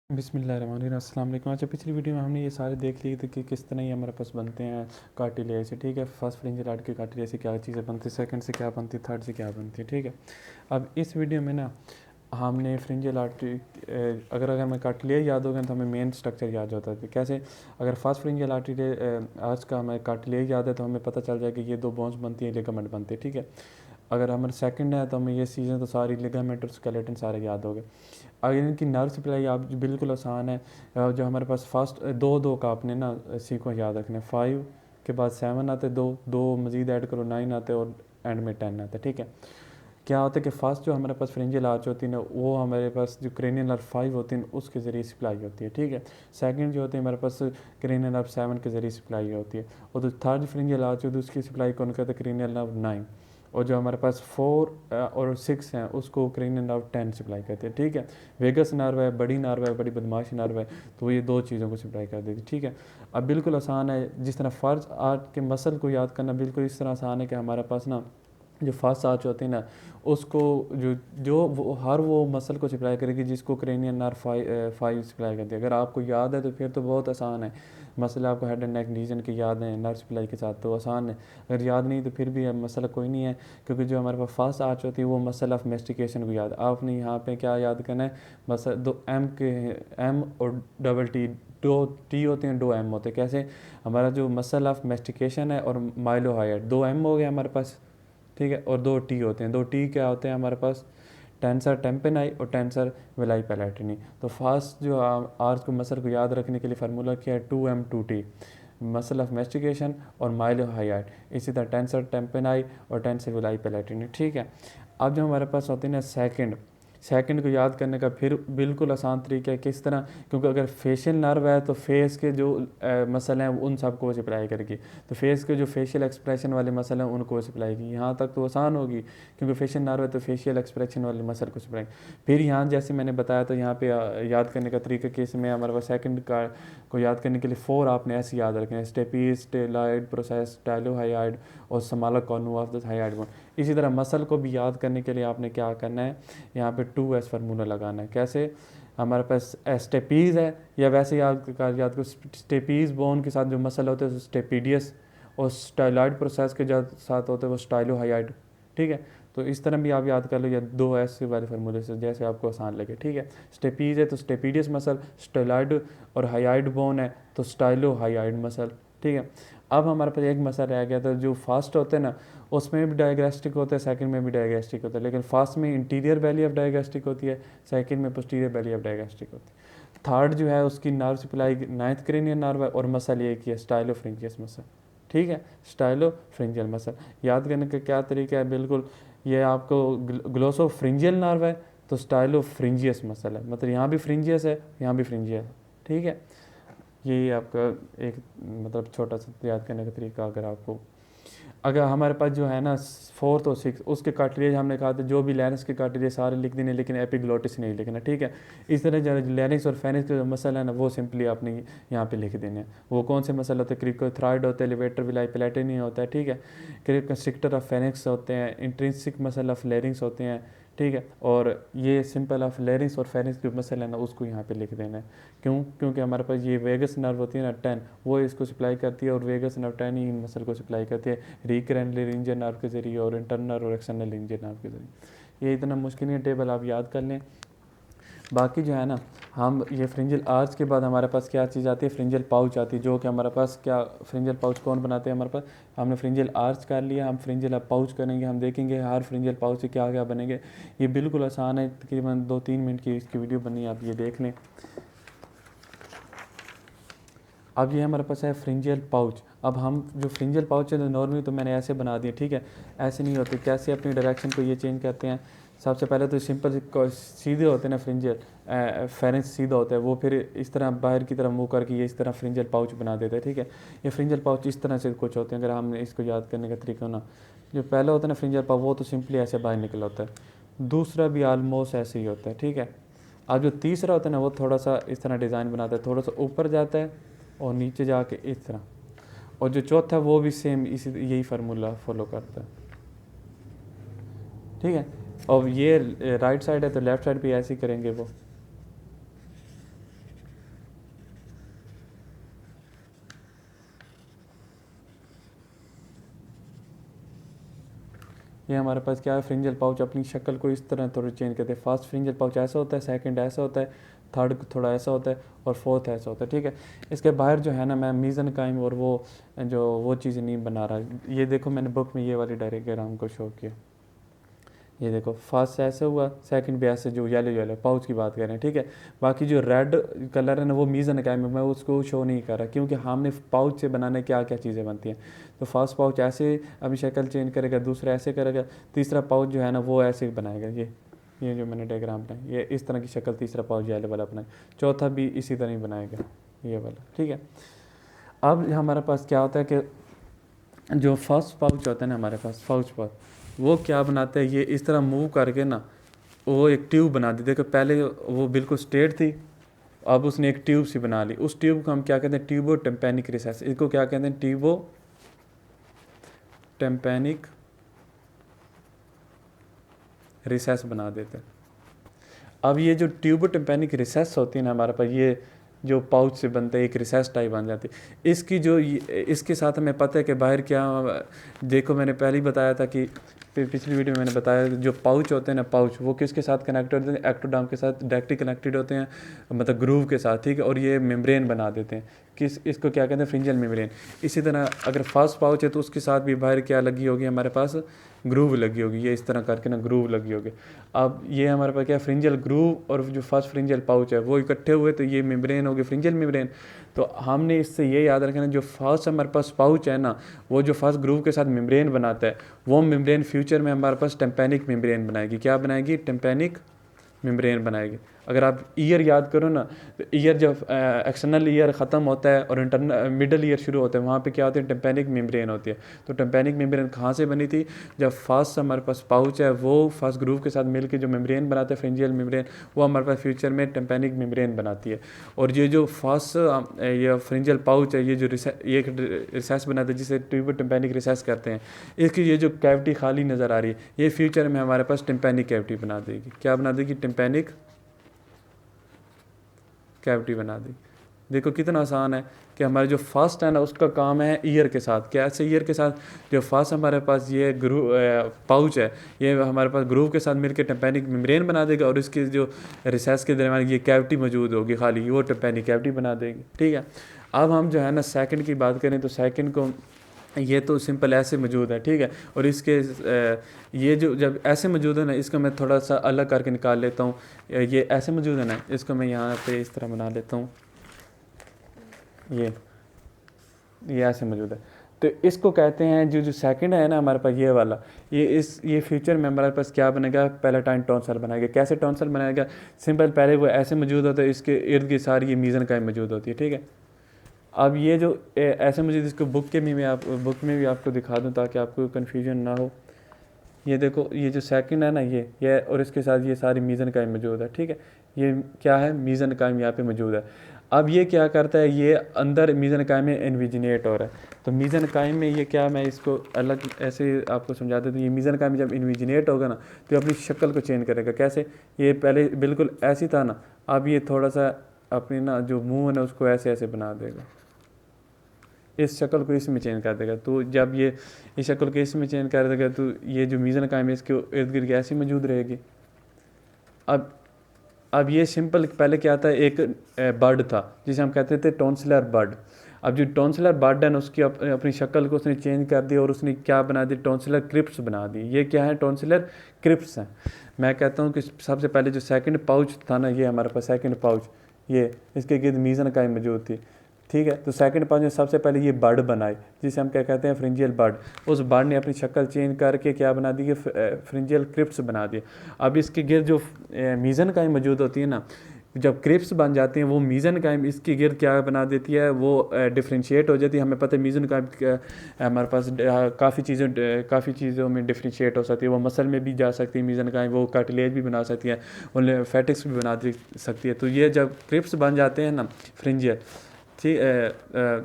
बिस्मिल्लाहिर्रहमानिर्रहीम। अस्सलाम वालेकुम। अच्छा, पिछली वीडियो में हमने ये सारे देख लिए थे कि किस तरह ये हमारे पास बनते हैं कार्टिलेज से। ठीक है, फर्स्ट फ्रिंजियल आर्ट के कार्टिलेज से क्या चीज़ें बनती है, सेकंड से क्या बनती है, थर्ड से क्या बनती है। ठीक है, अब इस वीडियो में ना हमने फ्रिंजियल आर्ट अगर अगर हमें कार्टिलेज याद होगा तो हमें मेन स्ट्रक्चर याद होता है। कैसे, अगर फर्स्ट फ्रिंजियल आर्च का हमें कार्टिलेज याद है तो हमें पता चल जाए कि ये दो बोन्स बनती है, लिगामेंट बनते हैं। ठीक है, अगर हमारे सेकंड है तो हमें ये चीज़ें तो सारी लिगामेंट और स्केलेटन सारे याद हो गए। अगर इनकी नर्व सप्लाई आप बिल्कुल आसान है। जो हमारे पास फर्स्ट दो दो का आपने ना सीक्वेंस याद रखना है। 5 के बाद 7 आते, दो दो मज़ीद ऐड करो 9 आते और एंड में 10 आते। ठीक है, क्या होता है कि फर्स्ट जो हमारे पास फ्रिंजियल आर्च होती है ना वो हमारे पास जो क्रेनियल नर्व 5 होती है उसके ज़रिए सप्लाई होती है। ठीक है, सेकंड जो होती है हमारे पास क्रेनियल नर्व 7 के ज़रिए सप्लाई होती है। और जो थर्ड फ्रिंजियल आर्च होती है उसकी सप्लाई कौन करता है, क्रेनियल नर्व 9। और जो हमारे पास 4 और 6 हैं उसको क्रेनियल नर्व 10 सप्लाई करते हैं। ठीक है, वेगस नर्व है, बड़ी नर्व है, बड़ी बदमाश नर्व है, तो ये दो चीज़ों को सप्लाई कर देती है। ठीक है, अब बिल्कुल आसान है, जिस तरह फर्ज आर्ट के मसल को याद करना बिल्कुल इस तरह आसान है कि हमारे पास ना जो फास्ट आर्च होती है ना उसको जो जो हर वो मसल को सप्लाई करेगी जिसको क्रेनियल नर्व 5 सप्लाई करती है। अगर आपको याद है तो फिर तो बहुत आसान है। मसला आपको हेड एंड नेक रीजन की याद है नर्व सप्लाई के साथ तो आसान है। अगर याद नहीं तो फिर भी मसला कोई नहीं है, क्योंकि जो हमारे पास फास्ट आर्च होती है वो मसल ऑफ मेस्टिकेशन को याद। आपने यहाँ पे क्या याद करना है, बस दो एम के, एम और डबल टी, दो टी होते हैं, दो एम होते हैं। कैसे, हमारा जो मसल ऑफ मेस्टिकेशन है और माइलोहाइड, दो एम हो गए हमारे पास। ठीक है, और दो टी होते हैं। दो टी क्या होते हैं हमारे पास, टेंसर टेम्पेनाई और टेंसर विलाई पैलेटिनी। तो फास्ट जो आर्च को मसल को याद रखने के लिए फार्मूला क्या है, 2M2T, मसल ऑफ मेस्टिकेशन और माइलोहाइड। इसी तरह टेंसर टेम्पेनाई और टेंसर विलाई पैलेटिनी। ठीक है, अब जो हमारे पास होते हैं ना सेकंड को याद करने का फिर बिल्कुल आसान तरीका है। किस तरह, क्योंकि अगर फेशियल नर्व है तो फेस के जो मसल हैं उन सबको सप्लाई करेगी। तो फेस के जो फेशियल एक्सप्रेशन वाले मसल हैं उनको सप्लाई की, यहाँ तक तो आसान होगी क्योंकि फेशियल नर्व है तो फेशियल एक्सप्रेशन वाले मसल को सप्लाई। फिर यहाँ जैसे मैंने बताया तो यहाँ पे याद करने का तरीका कि इसमें हमारे पास सेकंड का को याद करने के लिए 4 आपने ऐसे याद रखना है, स्टेपीज, स्टेलॉइड प्रोसेस, स्टाइलोहाइड और समाला cornu of the thyroid bone. इसी तरह मसल को भी याद करने के लिए आपने क्या करना है, यहाँ पे 2S फार्मूला लगाना है। कैसे, हमारे पास स्टेपीज है या वैसे याद को स्टेपीज बोन के साथ जो मसल होते हैं स्टेपीडियस, और स्टाइलॉइड प्रोसेस के जो साथ होते हैं वो स्टाइलोहाइड। ठीक है, तो इस तरह भी आप याद कर लो या 2S वाले फार्मूले से जैसे आपको आसान लगे। ठीक है, स्टेपीज है तो स्टेपीडियस मसल, स्टाइलॉइड और हाइड बोन है तो स्टाइलोहाइड मसल। ठीक है, अब हमारे पास एक मसल रह गया था, जो फास्ट होते हैं ना उसमें भी डायग्रेस्टिक होता है, सेकंड में भी डायग्रेस्टिक होता है, लेकिन फास्ट में इंटीरियर वैली ऑफ डायग्रेस्टिक होती है, सेकंड में पोस्टीरियर वैली ऑफ डायग्रेस्टिक होती है। थर्ड जो है उसकी nerve supply ninth cranial nerve है और मसल ये की है स्टाइलोफ्रिंजियस मसल। ठीक है, स्टाइलोफ्रिंजियल मसल याद करने का क्या तरीका है, बिल्कुल ये आपको ग्लोसोफ्रिंजियल नर्व है तो स्टाइलोफ्रिंजियस मसल है, मतलब यहाँ भी फ्रिंजियस है यहाँ भी फ्रिंजियस है। ठीक है, यही आपका एक मतलब छोटा सा याद करने का तरीका। अगर हमारे पास जो है ना 4th और 6 उसके कार्टिलेज हमने कहा था, जो भी लैरिंक्स के कार्टिलेज सारे लिख देने लेकिन एपिग्लोटिस नहीं लिखना। ठीक है, इस तरह जो लैरिंक्स और फेनिक्स के जो मसल है ना वो सिंपली आपने यहाँ पे लिख देने हैं। वो कौन से मसल होते हैं, क्रिकोथ्राइड होते हैं, लिवेटर विलाई पैलेटिनी होता है। ठीक है, कंस्ट्रिक्टर ऑफ फेनिक्स होते हैं, इंट्रिंसिक मसल ऑफ लैरिंक्स होते हैं। ठीक है, और ये सिंपल ऑफ लैरिंक्स और फेनिक्स जो मसल है ना उसको यहाँ पे लिख देना है। क्यों, क्योंकि हमारे पास ये वेगस नर्व होती है ना 10, वो इसको सप्लाई करती है और वेगस नर्व 10 ही इन मसल को सप्लाई करती है रिकरेंट रेंजर नर्व के ज़रिए और इंटरनल और एक्सटर्नल रेंजर नर्व के ज़रिए। ये इतना मुश्किल नहीं है, टेबल आप याद कर लें। बाकी जो है ना, हम ये फ्रिंजल आर्च के बाद हमारे पास क्या चीज़ आती है, फ्रिंजल पाउच आती है, जो कि हमारे पास क्या फ्रिंजल पाउच कौन बनाते हैं हमारे पास। हमने फ्रिंजल आर्च कर लिया, हम फ्रिंजल अब पाउच करेंगे, हम देखेंगे हर फ्रिंजल पाउच से क्या क्या बनेंगे। ये बिल्कुल आसान है, तकरीबन 2-3 मिनट की इसकी वीडियो बनी है, आप ये देख लें। अब ये हमारे पास है फ्रिंजियल पाउच। अब हम जो फ्रिंजियल पाउच है नॉर्मली तो मैंने ऐसे बना दिए। ठीक है, ऐसे नहीं होते, कैसे अपनी डायरेक्शन को ये चेंज करते हैं। सबसे पहले तो सिंपल सीधे होते हैं ना फ्रिंजियल, फेरेंस सीधा होता है, वो फिर इस तरह बाहर की तरफ मुँह करके ये इस तरह फ्रिंजियल पाउच बना देते हैं। ठीक है, ये फ्रिंजियल पाउच इस तरह से कुछ होते हैं, अगर हमने इसको याद करने का तरीका ना, जो पहला होता है ना फ्रिंजियल पाउच वो तो सिंपली ऐसे बाहर निकल होता है, दूसरा भी आलमोस्ट ऐसे ही होता है। ठीक है, अब जो तीसरा होता है ना वो थोड़ा सा इस तरह डिज़ाइन बनाता है, थोड़ा सा ऊपर जाता है और नीचे जाके इस तरह, और जो चौथा वो भी सेम इसी यही फार्मूला फॉलो करता है। ठीक है, और ये राइट साइड है तो लेफ़्ट साइड भी ऐसे ही करेंगे वो। ये हमारे पास क्या है, फ्रिंजल पाउच अपनी शक्ल को इस तरह थोड़ा चेंज करते हैं। फर्स्ट फ्रिंजल पाउच ऐसा होता है, सेकंड ऐसा होता है, थर्ड थोड़ा ऐसा होता है और फोर्थ ऐसा होता है, ठीक है। इसके बाहर जो है ना मैं मीज़न काइम और वो चीज़ें नहीं बना रहा। ये देखो मैंने बुक में ये वाली डायग्राम को शो किया, ये देखो फर्स्ट ऐसे हुआ, सेकंड भी ऐसे, जो येलो पाउच की बात कर रहे हैं, ठीक है। बाकी जो रेड कलर है ना वो मीज़न काइम है, मैं उसको शो नहीं कर रहा क्योंकि हमने पाउच से बनाने क्या क्या चीज़ें बनती हैं। तो फर्स्ट पाउच ऐसे अभी शक्ल चेंज करेगा, दूसरा ऐसे करेगा, तीसरा पाउच जो है ना वो ऐसे बनाएगा। ये जो मैंने डायग्राम बनाया ये इस तरह की शक्ल तीसरा पाउच येलो वाला बनाएगा, चौथा भी इसी तरह ही बनाएगा ये वाला, ठीक है। अब हमारे पास क्या होता है कि जो फर्स्ट पाउच होता है ना हमारे पास पाउच पर, वो क्या बनाते हैं, ये इस तरह मूव करके ना वो एक ट्यूब बना दी। देखो पहले वो बिल्कुल स्ट्रेट थी, अब उसने एक ट्यूब सी बना ली। उस ट्यूब को हम क्या कहते हैं, ट्यूबो टेम्पेनिक रिसेस। इसको क्या कहते हैं, ट्यूबो टेम्पेनिक रिसेस बना देते हैं। अब ये जो ट्यूबो टेम्पेनिक रिसेस होती है ना हमारे पास, ये जो पाउच से बनते हैं एक रिसेस टाइप बन जाती है। इसकी जो इसके साथ हमें पता है कि बाहर क्या, देखो मैंने पहले ही बताया था कि पिछली वीडियो में मैंने बताया जो पाउच होते हैं ना, पाउच वो किसके साथ कनेक्टेड होते हैं, एक्टोडर्म के साथ डायरेक्टली कनेक्टेड होते हैं, मतलब ग्रूव के साथ, ठीक है। और ये मेम्ब्रेन बना देते हैं, इसको क्या कहते हैं, फ्रिंजल मेम्ब्रेन। इसी तरह अगर फर्स्ट पाउच है तो उसके साथ भी बाहर क्या लगी होगी हमारे पास, ग्रूव लगी होगी, ये इस तरह करके ना ग्रूव लगी होगी। अब ये हमारे पास क्या, फ्रिंजल ग्रूव और जो फर्स्ट फ्रिंजल पाउच है वो इकट्ठे हुए तो ये मेम्ब्रेन होगी, फ्रिंजल मेम्ब्रेन। तो हमने इससे ये याद रखना, जो फर्स्ट हमारे पास पाउच है ना, वो जो फर्स्ट ग्रूव के साथ मेम्ब्रेन बनाता है, वो मेम्ब्रेन फ्यूचर में हमारे पास टेम्पेनिक मेम्ब्रेन बनाएगी। क्या बनाएगी, टेम्पेनिक मेम्ब्रेन बनाएगी। अगर आप ईयर याद करो ना, तो ईयर जब एक्सटर्नल ईयर ख़त्म होता है और इंटरनल मिडल ईयर शुरू होता है, वहाँ पे क्या होती है, टेम्पेनिक मेम्ब्रेन होती है। तो टेम्पेनिक मेम्ब्रेन कहाँ से बनी थी, जब फर्स्ट हमारे पास पाउच है वो फर्स्ट ग्रूव के साथ मिलकर जो मेम्ब्रेन बनाते हैं फ्रिंजियल मेम्ब्रेन, वो हमारे पास फ्यूचर में टेम्पेनिक मेम्ब्रेन बनाती है। और ये जो फर्स्ट ये फ्रिंजियल पाउच है, ये जो ये रिसेस बनाते हैं जिसे ट्यूबो टेम्पेनिक रिसेस करते हैं, इसकी ये जो कैविटी खाली नज़र आ रही है, ये फ्यूचर में हमारे पास टेम्पेनिक कैविटी बना देगी। क्या बना देगी, टेम्पेनिक कैविटी बना दी। देखो कितना आसान है कि हमारे जो फर्स्ट है ना उसका काम है ईयर के साथ, कैसे ईयर के साथ, जो फर्स्ट हमारे पास ये पाउच है, ये हमारे पास ग्रूव के साथ मिलकर टेम्पेनिक मेम्ब्रेन बना देगा, और इसके जो रिसेस के दरमियान ये कैविटी मौजूद होगी खाली, वो टेम्पेनिक कैविटी बना देगी, ठीक है। अब हम जो है ना सेकंड की बात करें तो सेकंड को, ये तो सिंपल ऐसे मौजूद है, ठीक है। और इसके ये जो जब ऐसे मौजूद है ना, इसको मैं थोड़ा सा अलग करके निकाल लेता हूँ। ये ऐसे मौजूद है ना, इसको मैं यहाँ पे इस तरह बना लेता हूँ, ये ऐसे मौजूद है। तो इसको कहते हैं जो सेकंड है ना हमारे पास ये वाला, ये फ्यूचर में हमारे पास क्या बनेगा, पैलेटाइन टॉन्सल बनाएगा। कैसे टॉन्सल बनाएगा, सिंपल, पहले वो ऐसे मौजूद होता है, इसके इर्द गिर्द सारी ये मीज़न काइम मौजूद होती है, ठीक है। अब ये जो ऐसे मुझे इसको बुक में भी आपको दिखा दूं ताकि आपको कन्फ्यूजन ना हो। ये देखो ये जो सेकंड है ना, ये और इसके साथ ये सारी मीज़न काइम मौजूद है, ठीक है। ये क्या है, मीज़न काइम यहाँ पे मौजूद है। अब ये क्या करता है, ये अंदर मीज़न काइम में इन्विजिनेट हो रहा है। तो मीज़न काइम में ये क्या, मैं इसको अलग ऐसे आपको समझा देता हूँ। ये मीज़न काइम जब इन्विजिनेट होगा ना तो अपनी शक्ल को चेंज करेगा। कैसे, ये पहले बिल्कुल ऐसी था ना, अब ये थोड़ा सा अपनी ना जो मुँह है ना उसको ऐसे ऐसे बना देगा, इस शक्ल को इसमें चेंज कर देगा। तो जब ये इस शक्ल को इसमें चेंज कर देगा तो ये जो मीज़न काइम है इसके इर्द गिर्द ऐसी मौजूद रहेगी। अब ये सिंपल, पहले क्या था, एक बर्ड था जिसे हम कहते थे टॉन्सिलर बर्ड। अब जो टॉन्सिलर बर्ड है ना उसकी अपनी शक्ल को उसने चेंज कर दिया और उसने क्या बना दी, टॉन्सिलर क्रिप्स बना दी। ये क्या है, टॉन्सिलर क्रिप्स हैं। मैं कहता हूँ कि सबसे पहले जो सेकंड पाउच था ना, ये हमारे पास सेकंड पाउच, ये इसके गिर्द मीज़न काइम मौजूद थी, ठीक है। तो सेकंड पाउच में सबसे पहले ये बर्ड बनाई जिसे हम क्या कहते हैं, फ्रिंजियल बर्ड। उस बर्ड ने अपनी शक्ल चेंज करके क्या बना दी, फ्रिंजियल क्रिप्स बना दिए। अब इसके गिर्द जो मीज़न काइम मौजूद होती है ना, जब क्रिप्स बन जाते हैं वो मीज़न काइम इसके गिर्द क्या बना देती है, वो डिफ्रेंशिएट हो जाती है। हमें पता है मीज़न काइम हमारे पास काफ़ी चीज़ों में डिफ्रेंशिएट हो सकती है। वो मसल में भी जा सकती है मीज़न काइम, वो कार्टिलेज भी बना सकती है, वो लिम्फेटिक्स भी बना सकती है। तो ये जब क्रिप्स बन जाते हैं ना फ्रिंजियल, ठीक,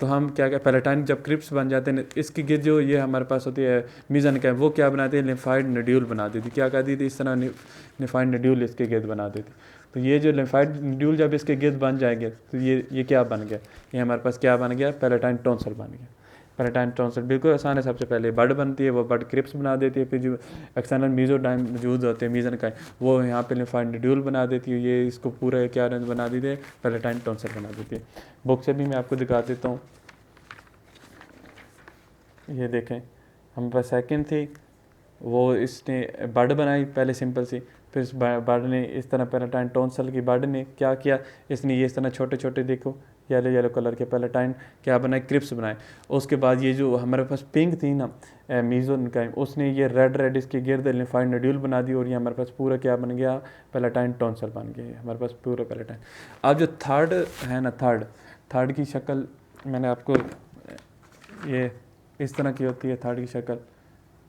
तो हम क्या पैलेटाइन जब क्रिप्स बन जाते हैं, इसकी गिर्द जो ये हमारे पास होती है मीज़न काइम, वो क्या बनाती है, लिम्फाइड नड्यूल बना देती। क्या कर दी थी, इस तरह लिम्फाइड नड्यूल इसके गिर्द बना देती। तो ये जो लिम्फाइड नड्यूल जब इसके गिर्द बन जाएंगे तो ये क्या बन गया, ये हमारे पास क्या बन गया, पैलेटाइन टॉन्सल बन गया। पैलेटाइन टॉन्सिल बिल्कुल आसान है। सबसे पहले बड बनती है, वो बड क्रिप्स बना देती है। फिर जो एक्सटर्नल मीजोडाइम मौजूद होते हैं मीजनकाइम, वो यहाँ पे लिम्फाइड नोड्यूल बना देती है। ये इसको पूरा क्या बना देती है, पैलेटाइन टॉन्सिल बना देती है। बुक से भी मैं आपको दिखा देता हूँ। ये देखें, हम पास सेकंड थी, वो इसने बड बनाई पहले सिंपल सी, फिर इस बड ने इस तरह पैलेटाइन टॉन्सिल की बड ने क्या किया, इसने ये इस तरह छोटे छोटे देखो येलो येलो कलर के पैलेटाइन क्या बनाए, क्रिप्स बनाए। उसके बाद ये जो हमारे पास पिंक थी ना मीजोनकाइम, उसने ये रेड रेड इसके गिर्द लिम्फाइड नोड्यूल बना दी और ये हमारे पास पूरा क्या बन गया, पैलेटाइन टॉन्सिल बन गया हमारे पास पूरा पैलेटाइन। अब जो थर्ड है ना, थर्ड की शक्ल मैंने आपको, ये इस तरह की होती है थर्ड की शक्ल।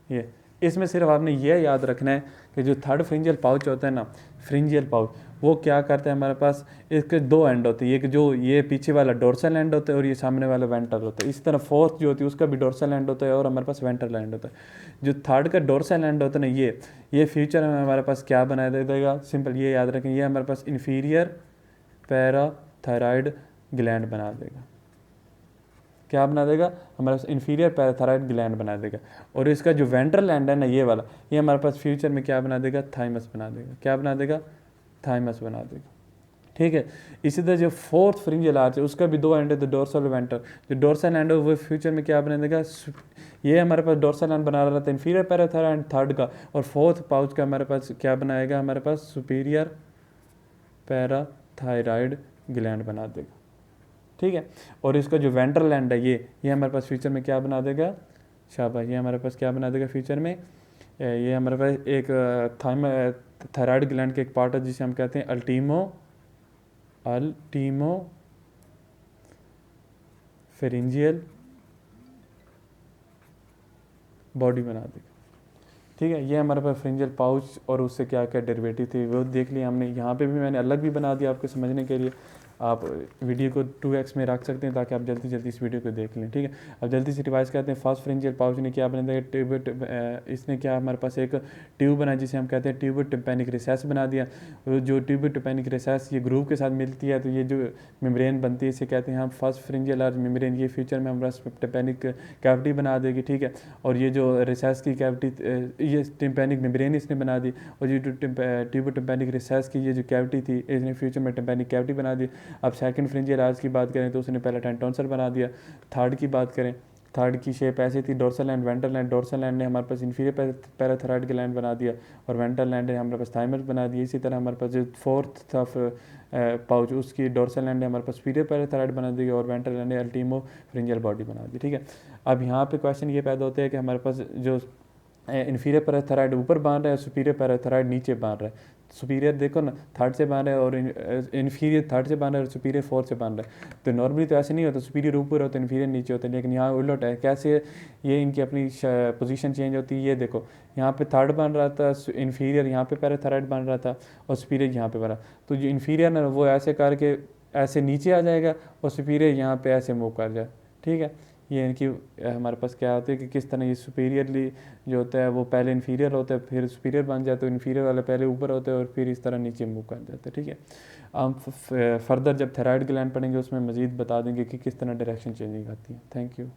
ये इसमें सिर्फ आपने ये याद रखना है कि जो थर्ड फ्रिंजियल पाउच होता है ना, फ्रिंजियल पाउच, वो क्या करता है हमारे पास, इसके दो एंड होते हैं। एक जो ये पीछे वाला डोर्सल एंड होता है और ये सामने वाला वेंट्रल होता है। इसी तरह फोर्थ जो होती है उसका भी डोर्सल एंड होता है और हमारे पास वेंट्रल एंड होता है। जो थर्ड का डोर्सल एंड होता है ना, ये फ्यूचर में हमारे पास क्या बना देगा, सिंपल ये याद रखें, ये हमारे पास इन्फीरियर पैराथायरॉयड ग्लैंड बना देगा। क्या बना देगा, हमारे पास इन्फीरियर पैराथायरॉयड ग्लैंड बना देगा। और इसका जो वेंट्रल एंड है ना, ये वाला, ये हमारे पास फ्यूचर में क्या बना देगा, थाइमस बना देगा। क्या बना देगा, थाइमस बना देगा। ठीक है। इसी तरह जो फोर्थ फ्रिंजियल आर्च है उसका भी दो एंड है, तो डोर्सल और वेंट्रल। जो डोर्सल एंड है वो फ्यूचर में क्या बना देगा, ये हमारे पास डोर्सल एंड बना रहा था इन्फीरियर पैराथायरॉयड थर्ड का, और फोर्थ पाउच का हमारे पास क्या बनाएगा, हमारे पास सुपीरियर पैराथायरॉयड ग्लैंड बना देगा। ठीक है। और इसका जो वेंट्रल एंड है ये हमारे पास फ्यूचर में क्या बना देगा, शाबाश, ये हमारे पास क्या बना देगा फ्यूचर में, ये हमारे पास एक थायराइड ग्लैंड के एक पार्ट है जिसे हम कहते हैं अल्टीमो फेरिंजियल बॉडी बना देगा। ठीक है। ये हमारे पास फ्रिंजियल पाउच और उससे क्या क्या डेरिवेटिव थी वो देख लिया हमने। यहाँ पे भी मैंने अलग भी बना दिया आपको समझने के लिए। आप वीडियो को 2x में रख सकते हैं ताकि आप जल्दी जल्दी इस वीडियो को देख लें। ठीक है। अब जल्दी से रिवाइज करते हैं। फर्स्ट फ्रिंजियल पाउच ने क्या बना दिया, इसने क्या हमारे पास एक ट्यूब बना जिसे हम कहते हैं ट्यूब टिम्पैनिक रिसेस बना दिया। जो ट्यूब टिम्पैनिक रिसेस ये ग्रूव के साथ मिलती है तो ये जो मेम्ब्रेन बनती है इसे कहते हैं हम फर्स्ट फ्रिंजियल आर्च मेम्ब्रेन। ये फ्यूचर में हमारा टिम्पैनिक कैविटी बना देगी। ठीक है। और ये जो रिसेस की कैविटी ये टिम्पैनिक मेम्ब्रेन इसने बना दी, और ये जो ट्यूब टिम्पैनिक रिसेस की ये जो कैविटी थी इसने फ्यूचर में टिम्पैनिक कैविटी बना दी। अब सेकंड फ्रिंजियल आर्च की बात करें तो उसने पैलेटाइन टॉन्सिल बना दिया। थर्ड की बात करें, थर्ड की शेप ऐसी थी, dorsal and ventral and. Dorsal and ने हमारे पास इन्फीरियर पैराथायरॉयड ग्लैंड बना दिया और वेंट्रल एंड ने हमारे पास थाइमस बना दिया। इसी तरह हमारे पास जो फोर्थ था पाउच उसकी डोर्सल एंड ने हमारे पास सुपीरियर पैराथायरॉयड बना दी और वेंट्रल एंड ने अल्टीमो फ्रिंजियल बॉडी बना दी। ठीक है। अब यहाँ पे क्वेश्चन ये पैदा होता है कि हमारे पास जो इन्फीरियर पैराथायरॉयड ऊपर बांध रहा है, सुपीरियर पैराथायरॉयड नीचे बांध रहा है। सुपीरियर देखो ना थर्ड से बांध रहा है और इन्फीरियर थर्ड से बांध रहा है और सुपीरियर फोर्थ से बांध रहा है। तो नॉर्मली तो ऐसे नहीं होता, सुपीरियर ऊपर होता है इन्फीरियर नीचे होता है, लेकिन यहाँ उलट है। कैसे ये इनकी अपनी पोजीशन चेंज होती है, ये देखो यहाँ पे थर्ड बन रहा था, इन्फीरियर यहाँ पे पैराथायरॉयड बन रहा था और सुपीरियर यहाँ पे बना। तो जो इन्फीरियर ना वो ऐसे करके ऐसे नीचे आ जाएगा और सुपीरियर यहाँ पे ऐसे मूव कर जाए। ठीक है। ये इनकी हमारे पास क्या होता है कि किस तरह ये सुपीरियरली जो होता है वो पहले इन्फीरियर होता है फिर सुपीरियर बन जाता है, तो इन्फीरियर वाले पहले ऊपर होते हैं और फिर इस तरह नीचे मूव कर जाते हैं। ठीक है। हम फर्दर जब थायराइड ग्लैंड पढ़ेंगे उसमें मज़ीद बता देंगे कि किस तरह डायरेक्शन चेंजिंग आती है। Thank you.